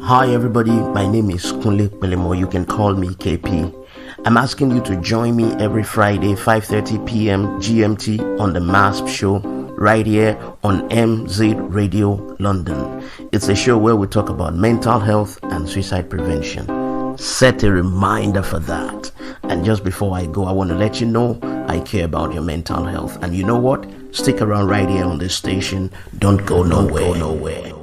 Hi everybody, my name is Kunle Pelemo. You can call me KP. I'm asking you to join me every Friday 5:30 p.m. GMT on the MHAASP show right here on MZ Radio London. It's a show where we talk about mental health and suicide prevention. Set a reminder for that. And just before I go, I want to let you know I care about your mental health. And you know what? Stick around right here on this station. Don't go nowhere.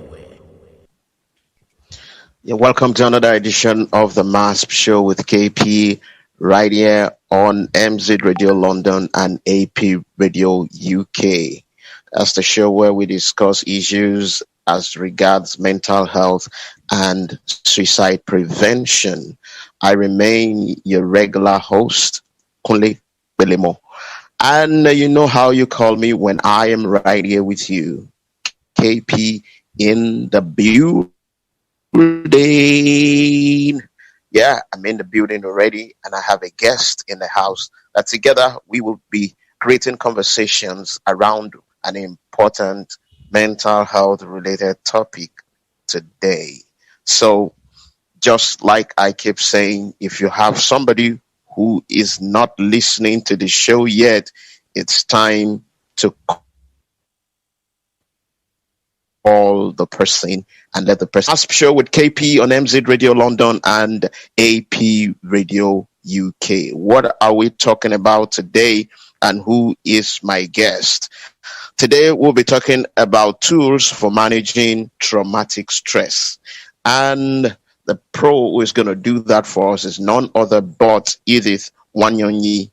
Yeah, welcome to another edition of the MHAASP show with KP right here on MZ Radio London and AP Radio UK. That's the show where we discuss issues as regards mental health and suicide prevention. I remain your regular host, Kunle Pelemo. And you know how you call me when I am right here with you. KP in the building. Yeah, I'm in the building already, and I have a guest in the house that together we will be creating conversations around an important mental health related topic today. So just like I keep saying, if you have somebody who is not listening to the show yet, it's time to call the person and let the person MHAASP show with KP on MZ Radio London and AP Radio UK. What are we talking about today, and who is my guest? Today we'll be talking about tools for managing traumatic stress, and the pro who is going to do that for us is none other but Edith Wanyonyi,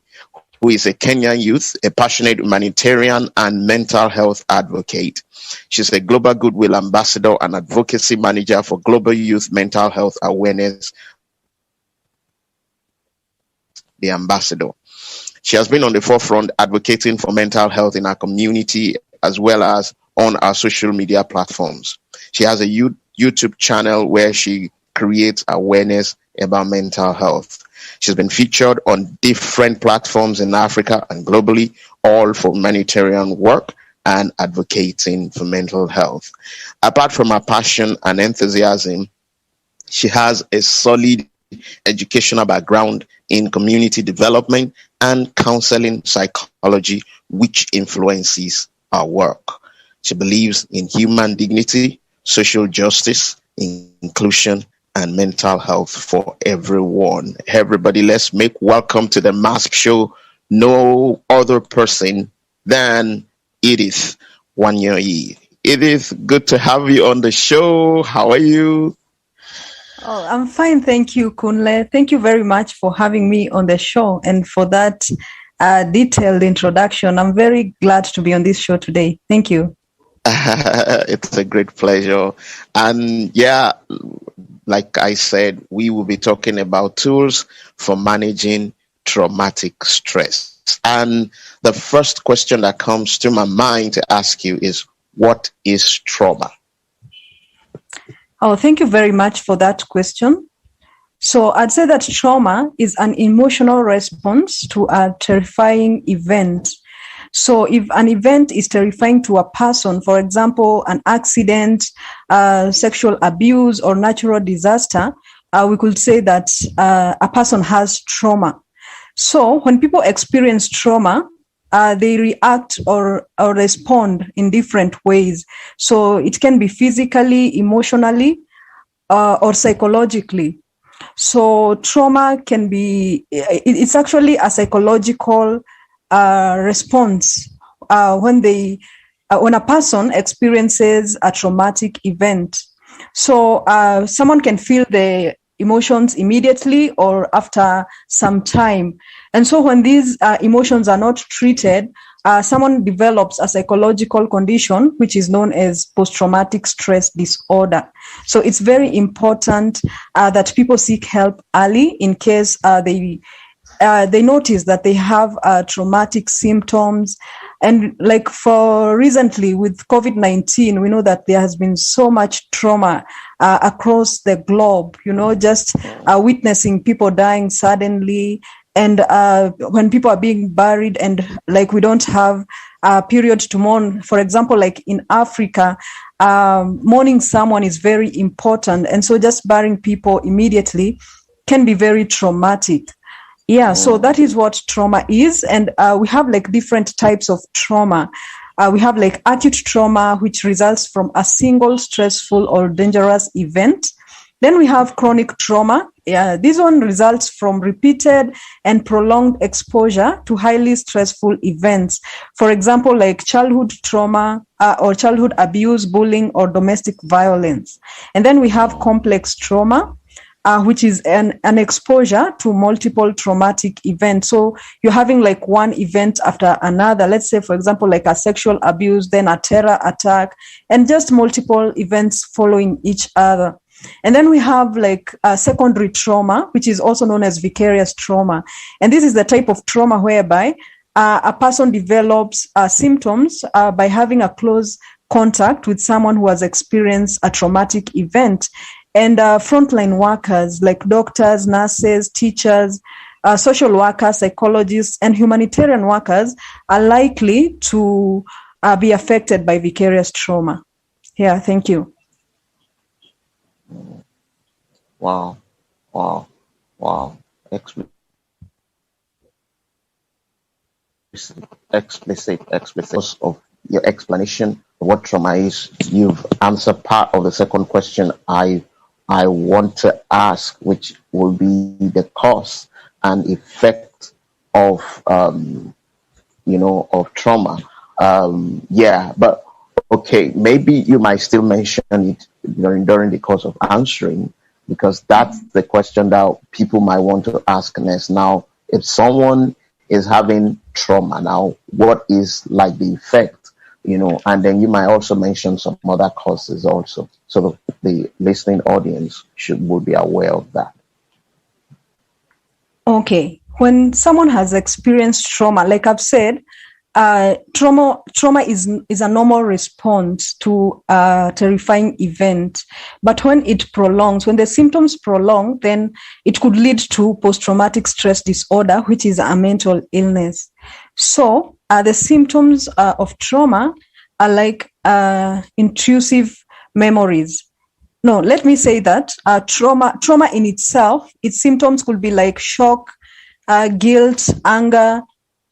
who is a Kenyan youth, a passionate humanitarian and mental health advocate. She's a Global Goodwill Ambassador and Advocacy Manager for Global Youth Mental Health Awareness, the Ambassador. She has been on the forefront advocating for mental health in our community as well as on our social media platforms. She has a YouTube channel where she creates awareness about mental health. She's been featured on different platforms in Africa and globally, all for humanitarian work and advocating for mental health. Apart from her passion and enthusiasm, she has a solid educational background in community development and counseling psychology, which influences her work. She believes in human dignity, social justice, inclusion, and mental health for everyone. Everybody, let's make welcome to the MHAASP show no other person than Edith Wanyonyi. Edith, good to have you on the show. How are you? Oh, I'm fine. Thank you, Kunle. Thank you very much for having me on the show and for that detailed introduction. I'm very glad to be on this show today. Thank you. It's a great pleasure. And yeah, like I said, we will be talking about tools for managing traumatic stress. And the first question that comes to my mind to ask you is, what is trauma? Oh, thank you very much for that question. So I'd say that trauma is an emotional response to a terrifying event. So if an event is terrifying to a person, for example, an accident, sexual abuse, or natural disaster, we could say that a person has trauma. So when people experience trauma, they react or respond in different ways. So it can be physically, emotionally, or psychologically. So trauma can be, it's actually a psychological response when a person experiences a traumatic event. So someone can feel the emotions immediately or after some time. And so when these emotions are not treated, someone develops a psychological condition which is known as post-traumatic stress disorder. So it's very important that people seek help early in case they notice that they have traumatic symptoms. And like for recently with COVID-19, we know that there has been so much trauma across the globe, just witnessing people dying suddenly. And when people are being buried and like we don't have a period to mourn, for example, like in Africa, mourning someone is very important. And so just burying people immediately can be very traumatic. Yeah, so that is what trauma is. And we have like different types of trauma. We have like acute trauma, which results from a single stressful or dangerous event. Then we have chronic trauma. Yeah, this one results from repeated and prolonged exposure to highly stressful events. For example, like childhood trauma or childhood abuse, bullying, or domestic violence. And then we have complex trauma, which is an exposure to multiple traumatic events. So you're having like one event after another. Let's say, for example, like a sexual abuse, then a terror attack, and just multiple events following each other. And then we have like secondary trauma, which is also known as vicarious trauma. And this is the type of trauma whereby a person develops symptoms by having a close contact with someone who has experienced a traumatic event. And frontline workers like doctors, nurses, teachers, social workers, psychologists, and humanitarian workers are likely to be affected by vicarious trauma. Yeah, thank you. Wow. Explicit of your explanation of what trauma is. You've answered part of the second question I want to ask, which will be the cause and effect of of trauma. But okay, maybe you might still mention it during the course of answering, because that's the question that people might want to ask next. Now, if someone is having trauma, now what is like the effect? And then you might also mention some other causes also, so the listening audience would be aware of that. Okay, when someone has experienced trauma, like I've said, trauma is a normal response to a terrifying event. But when it prolongs, when the symptoms prolong, then it could lead to post-traumatic stress disorder, which is a mental illness. So the symptoms of trauma are like intrusive memories. No, let me say that trauma in itself, its symptoms could be like shock, guilt, anger.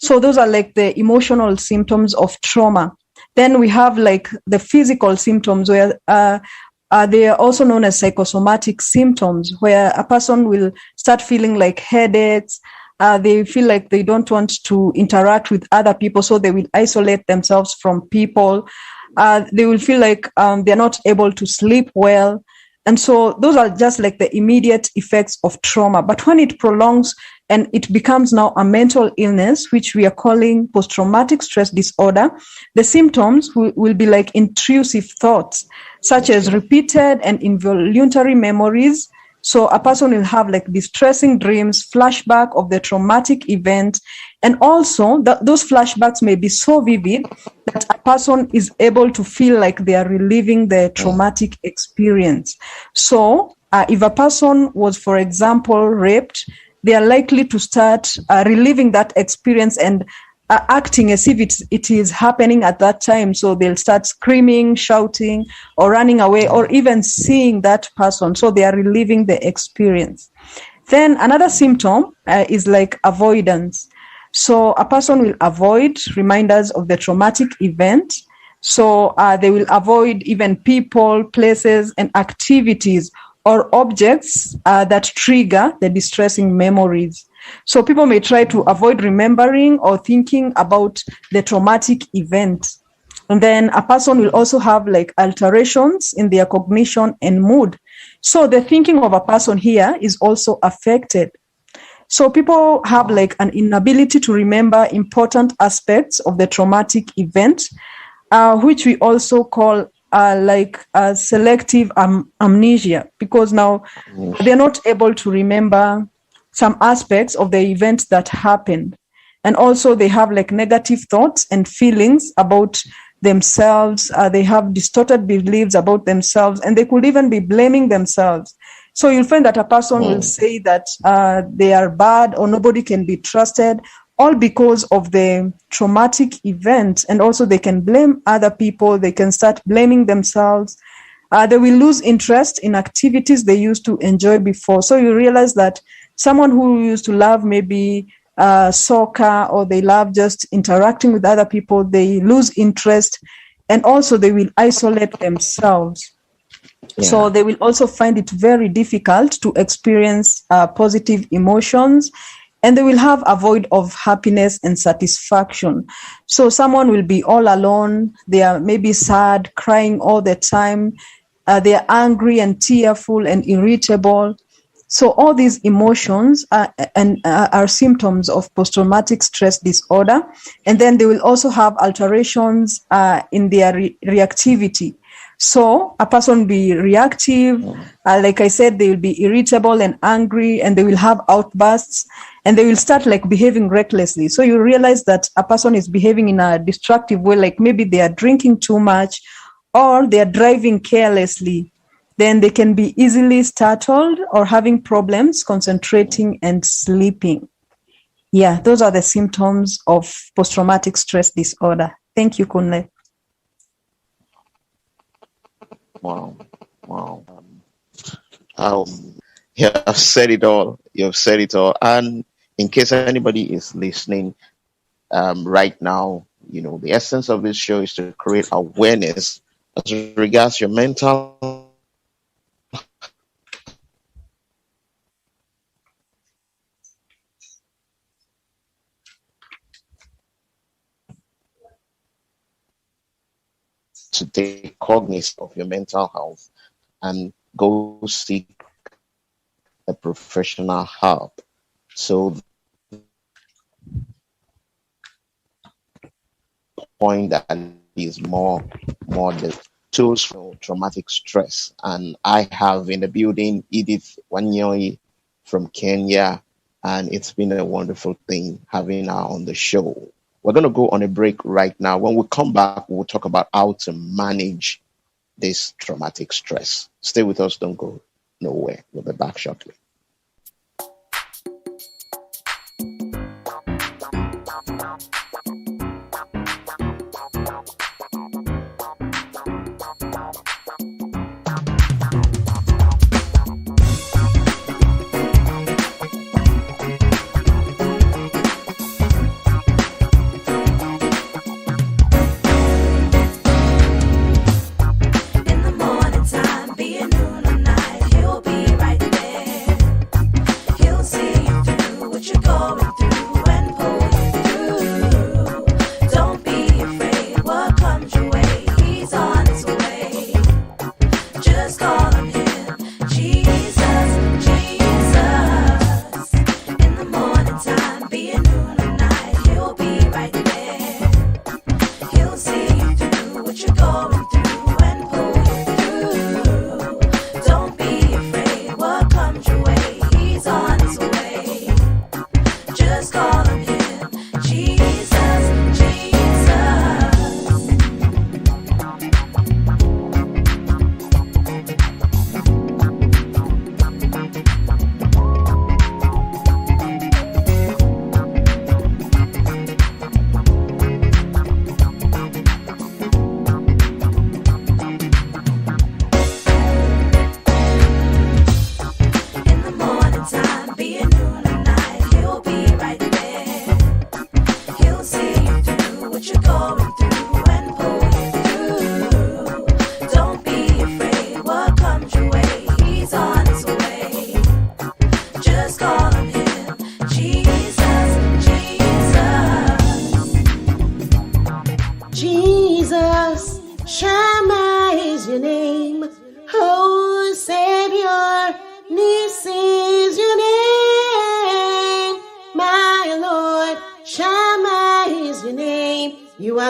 So those are like the emotional symptoms of trauma. Then we have like the physical symptoms, where they are also known as psychosomatic symptoms, where a person will start feeling like headaches. They feel like they don't want to interact with other people, so they will isolate themselves from people. They will feel like they're not able to sleep well. And so those are just like the immediate effects of trauma. But when it prolongs and it becomes now a mental illness, which we are calling post-traumatic stress disorder, the symptoms will be like intrusive thoughts, such as repeated and involuntary memories. So a person will have like distressing dreams, flashback of the traumatic event. And also those flashbacks may be so vivid that a person is able to feel like they are reliving the traumatic experience. So if a person was, for example, raped, they are likely to start reliving that experience and acting as if it is happening at that time. So they'll start screaming, shouting, or running away, or even seeing that person. So they are reliving the experience. Then another symptom is like avoidance. So a person will avoid reminders of the traumatic event. So they will avoid even people, places, and activities or objects that trigger the distressing memories. So people may try to avoid remembering or thinking about the traumatic event. And then a person will also have like alterations in their cognition and mood. So the thinking of a person here is also affected. So people have like an inability to remember important aspects of the traumatic event, which we also call selective amnesia, because now they're not able to remember some aspects of the event that happened. And also they have like negative thoughts and feelings about themselves. They have distorted beliefs about themselves, and they could even be blaming themselves. So you'll find that a person will say that they are bad, or nobody can be trusted, all because of the traumatic event. And also they can blame other people. They can start blaming themselves. They will lose interest in activities they used to enjoy before. So you realize that someone who used to love maybe soccer, or they love just interacting with other people, they lose interest, and also they will isolate themselves. Yeah. So they will also find it very difficult to experience positive emotions, and they will have a void of happiness and satisfaction. So someone will be all alone. They are maybe sad, crying all the time. They are angry and tearful and irritable. So all these emotions are symptoms of post-traumatic stress disorder. And then they will also have alterations in their reactivity. So a person will be reactive. Like I said, they will be irritable and angry, and they will have outbursts, and they will start like behaving recklessly. So you realize that a person is behaving in a destructive way, like maybe they are drinking too much, or they are driving carelessly. Then they can be easily startled or having problems concentrating and sleeping. Yeah, those are the symptoms of post-traumatic stress disorder. Thank you, Kunle. Wow. You have said it all. And in case anybody is listening right now, the essence of this show is to create awareness as regards your mental to take cognizance of your mental health and go seek a professional help. So the point that is more the tools for traumatic stress. And I have in the building Edith Wanyonyi from Kenya, and it's been a wonderful thing having her on the show. We're going to go on a break right now. When we come back, we'll talk about how to manage this traumatic stress. Stay with us. Don't go nowhere. We'll be back shortly.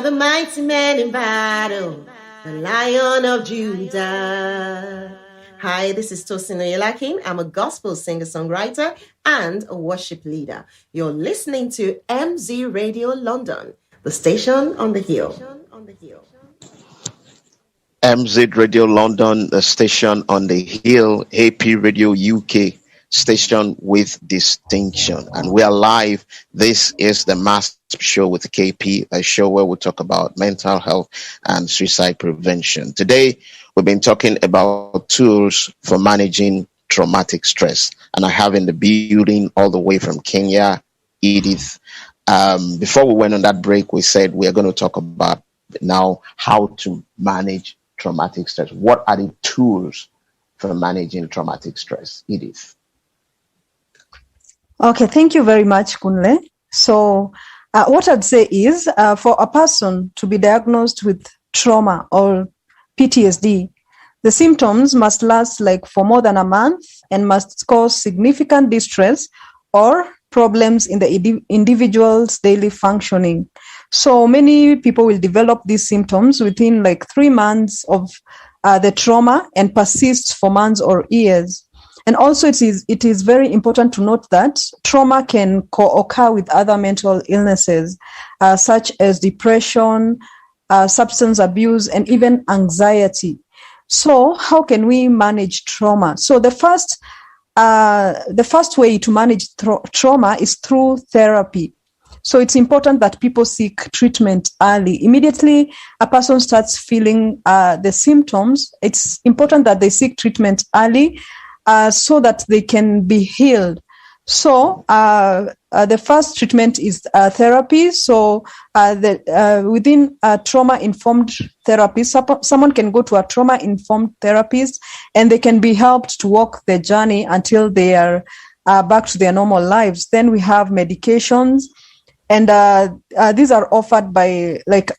The mighty man in battle, the Lion of Judah. Hi, this is Tosin Oyelakin. I'm a gospel singer-songwriter and a worship leader. You're listening to MZ Radio London, the station on the hill. MZ Radio London, the station on the hill, AP Radio UK, station with distinction. And we are live. This is the MHAASP show with KP, a show where we talk about mental health and suicide prevention. Today, we've been talking about tools for managing traumatic stress. And I have in the building all the way from Kenya, Edith. Before we went on that break, we said we are going to talk about now how to manage traumatic stress. What are the tools for managing traumatic stress? Edith. Okay, thank you very much, Kunle. So what I'd say is for a person to be diagnosed with trauma or PTSD, the symptoms must last like for more than a month and must cause significant distress or problems in the individual's daily functioning. So many people will develop these symptoms within like 3 months of the trauma and persists for months or years. And also it is very important to note that trauma can co-occur with other mental illnesses, such as depression, substance abuse, and even anxiety. So how can we manage trauma? So the first way to manage trauma is through therapy. So it's important that people seek treatment early. Immediately a person starts feeling the symptoms, it's important that they seek treatment early so that they can be healed. So the first treatment is therapy. So within trauma-informed therapy, someone can go to a trauma-informed therapist and they can be helped to walk the journey until they are back to their normal lives. Then we have medications. And these are offered by like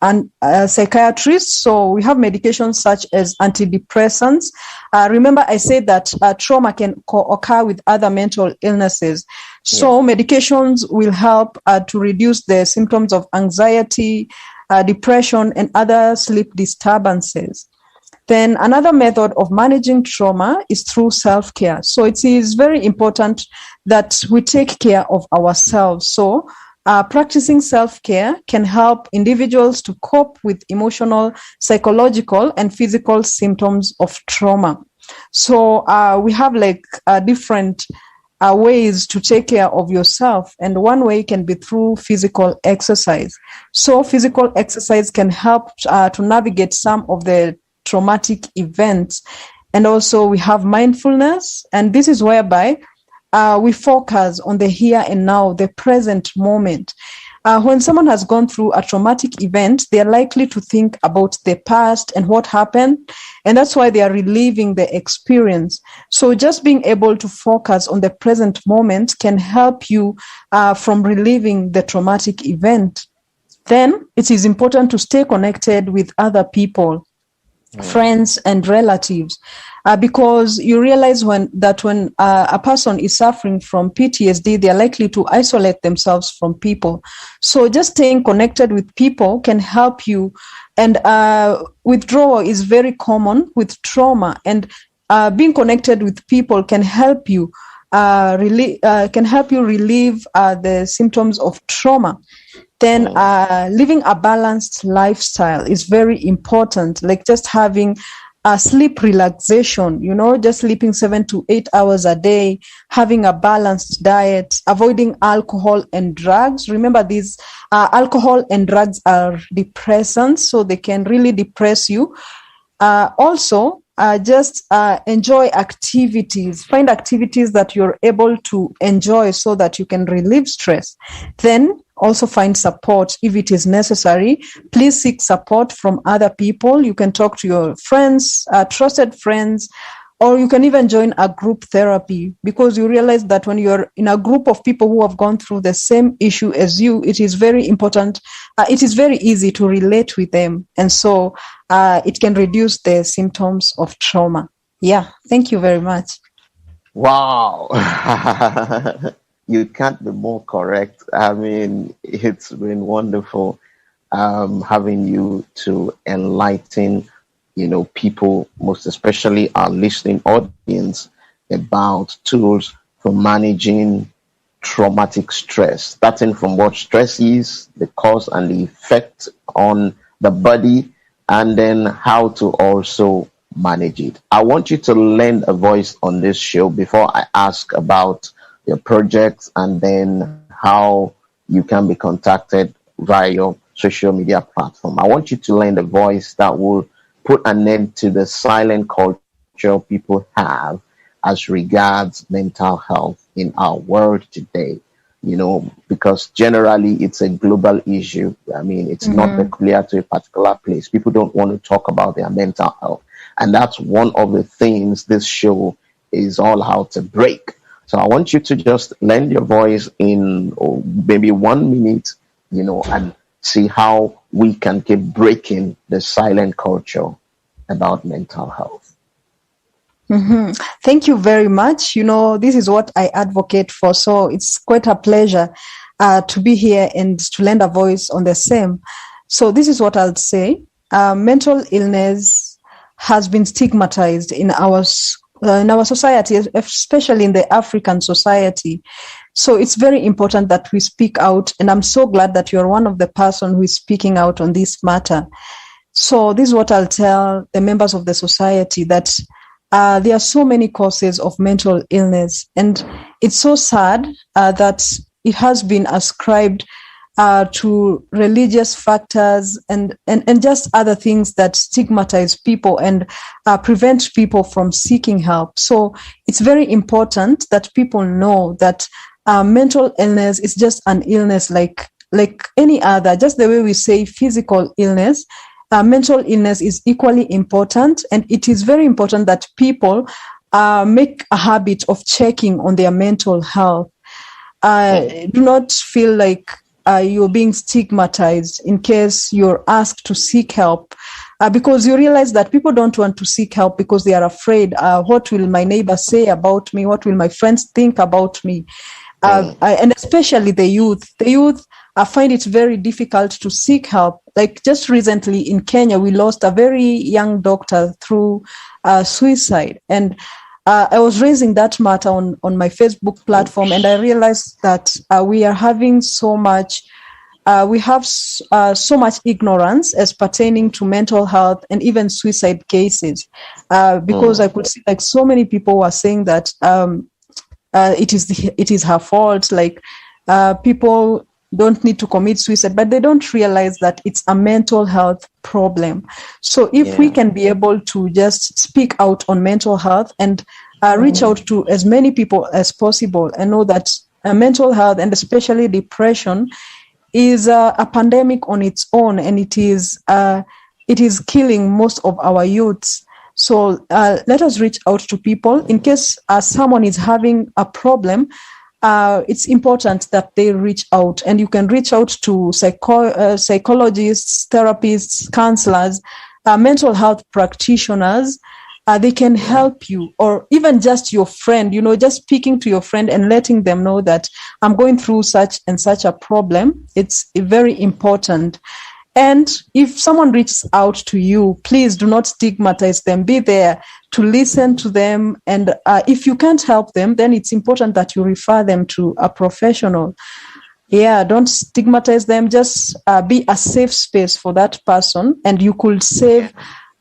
psychiatrists. So we have medications such as antidepressants. Remember, I said that trauma can occur with other mental illnesses. So medications will help to reduce the symptoms of anxiety, depression, and other sleep disturbances. Then another method of managing trauma is through self-care. So it is very important that we take care of ourselves. So practicing self-care can help individuals to cope with emotional, psychological, and physical symptoms of trauma. So we have like different ways to take care of yourself. And one way can be through physical exercise. So physical exercise can help to navigate some of the traumatic events. And also we have mindfulness. And this is whereby we focus on the here and now, the present moment. When someone has gone through a traumatic event, they are likely to think about the past and what happened, and that's why they are reliving the experience. So just being able to focus on the present moment can help you from reliving the traumatic event. Then it is important to stay connected with other people, friends and relatives, because you realize when a person is suffering from PTSD, they are likely to isolate themselves from people. So just staying connected with people can help you. And withdrawal is very common with trauma, and being connected with people can help you relieve the symptoms of trauma. Then living a balanced lifestyle is very important, like just having sleep relaxation, just sleeping 7 to 8 hours a day, having a balanced diet, avoiding alcohol and drugs. Remember, these alcohol and drugs are depressants, so they can really depress you. Also, just enjoy activities. Find activities that you're able to enjoy so that you can relieve stress. Then also find support if it is necessary. Please seek support from other people. You can talk to your friends, trusted friends, or you can even join a group therapy, because you realize that when you're in a group of people who have gone through the same issue as you, it is very important. It is very easy to relate with them. And so it can reduce the symptoms of trauma. Yeah. Thank you very much. Wow. You can't be more correct. I mean, it's been wonderful having you to enlighten, people, most especially our listening audience, about tools for managing traumatic stress, starting from what stress is, the cause and the effect on the body, and then how to also manage it. I want you to lend a voice on this show before I ask about your projects and then how you can be contacted via your social media platform. I want you to lend a voice that will put an end to the silent culture people have as regards mental health in our world today. Because generally it's a global issue. I mean, it's not peculiar to a particular place. People don't want to talk about their mental health. And that's one of the things this show is all how to break. So I want you to just lend your voice in maybe 1 minute, and see how we can keep breaking the silent culture about mental health. Thank you very much. This is what I advocate for. So it's quite a pleasure to be here and to lend a voice on the same. So this is what I'll say. Mental illness has been stigmatized in our society, especially in the African society. So it's very important that we speak out. And I'm so glad that you're one of the person who is speaking out on this matter. So this is what I'll tell the members of the society, that there are so many causes of mental illness, and it's so sad that it has been ascribed to religious factors and just other things that stigmatize people and prevent people from seeking help. So it's very important that people know that mental illness is just an illness like any other, just the way we say physical illness. Mental illness is equally important, and it is very important that people make a habit of checking on their mental health. Do not feel like you're being stigmatized in case you're asked to seek help, because you realize that people don't want to seek help because they are afraid. What will my neighbor say about me? What will my friends think about me? And especially the youth. I find it very difficult to seek help. Like just recently in Kenya, we lost a very young doctor through suicide. And I was raising that matter on my Facebook platform, and I realized that we are having so much ignorance as pertaining to mental health and even suicide cases, because I could see like so many people were saying that it is her fault. Like people don't need to commit suicide, but they don't realize that it's a mental health problem. So if we can be able to just speak out on mental health and reach out to as many people as possible, and know that mental health and especially depression is a pandemic on its own, and it is killing most of our youths. So let us reach out to people in case someone is having a problem. It's important that they reach out, and you can reach out to psychologists, therapists, counselors, mental health practitioners. They can help you, or even just your friend, just speaking to your friend and letting them know that I'm going through such and such a problem. It's very important. And if someone reaches out to you, please do not stigmatize them. Be there to listen to them. And if you can't help them, then it's important that you refer them to a professional. Don't stigmatize them. Just be a safe space for that person, and you could save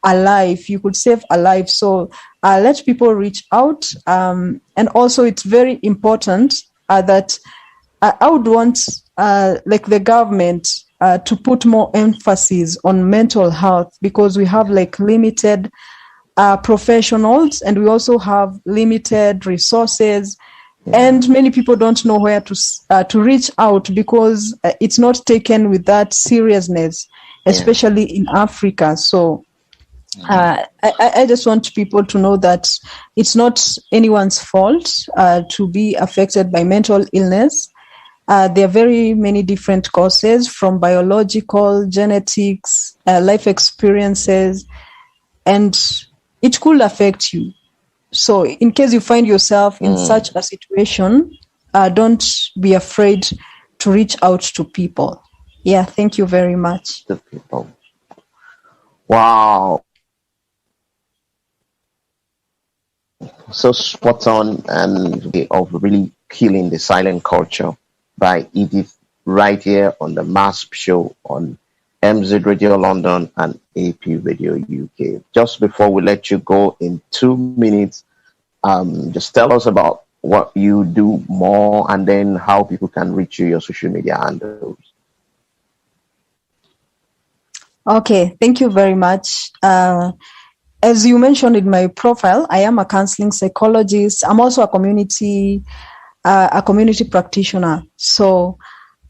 a life. So let people reach out. And also it's very important that I would want like the government to put more emphasis on mental health, because we have like limited professionals, and we also have limited resources, and many people don't know where to reach out, because it's not taken with that seriousness, especially in Africa. So I just want people to know that it's not anyone's fault to be affected by mental illness. There are very many different causes, from biological, genetics, life experiences, and it could affect you. So in case you find yourself in such a situation, don't be afraid to reach out to people. Thank you very much. To people. Wow. So spot on, and of really killing the silent culture by Edith, right here on the MHAASP show on MZ Radio London, and AP Radio UK. Just before we let you go in 2 minutes, just tell us about what you do more and then how people can reach you, your social media handles. Okay, thank you very much. As you mentioned in my profile, I am a counseling psychologist. I'm also a community practitioner. So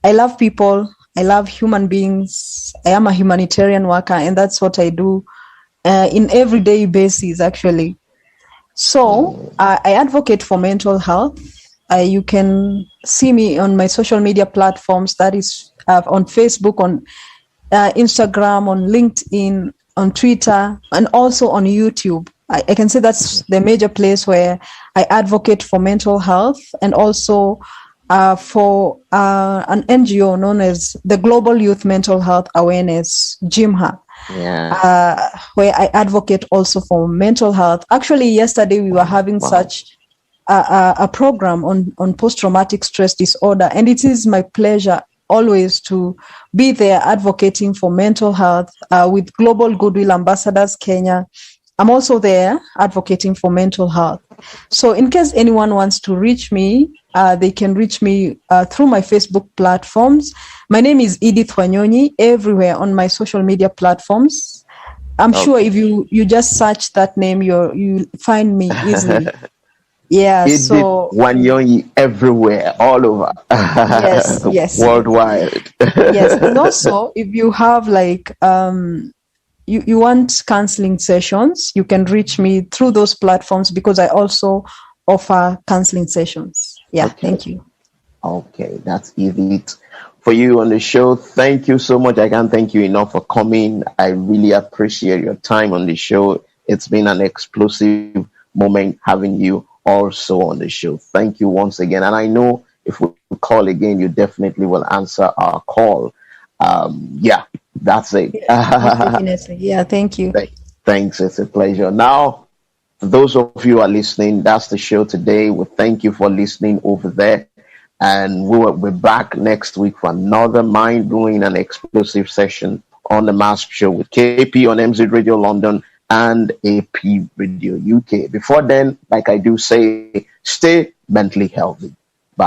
I love people. I love human beings. I am a humanitarian worker, and that's what I do in everyday basis, actually. So I advocate for mental health. You can see me on my social media platforms. That is on Facebook, on Instagram, on LinkedIn, on Twitter, and also on YouTube. I can say that's the major place where I advocate for mental health, and also for an NGO known as the Global Youth Mental Health Awareness, GYMHA. Yeah. Where I advocate also for mental health. Actually, yesterday we were having such a program on post-traumatic stress disorder, and it is my pleasure always to be there advocating for mental health with Global Goodwill Ambassadors Kenya. I'm also there advocating for mental health. So in case anyone wants to reach me, they can reach me through my Facebook platforms. My name is Edith Wanyonyi everywhere on my social media platforms. I'm sure if you just search that name, you'll find me easily. Yeah, Edith Wanyonyi everywhere, all over. Yes. Worldwide. Yes, and also if you have like you want counseling sessions, you can reach me through those platforms because I also offer counseling sessions. Yeah, okay. Thank you. Okay, that's Edith. For you on the show, thank you so much. I can't thank you enough for coming. I really appreciate your time on the show. It's been an explosive moment having you also on the show. Thank you once again. And I know if we call again, you definitely will answer our call. Yeah, that's it. Definitely. Yeah, thank you. Thanks. It's a pleasure. Now, for those of you who are listening, that's the show today. We thank you for listening over there. And we're back next week for another mind-blowing and explosive session on the MHAASP show with KP on MZ Radio London and AP Radio UK. Before then, like I do say, stay mentally healthy.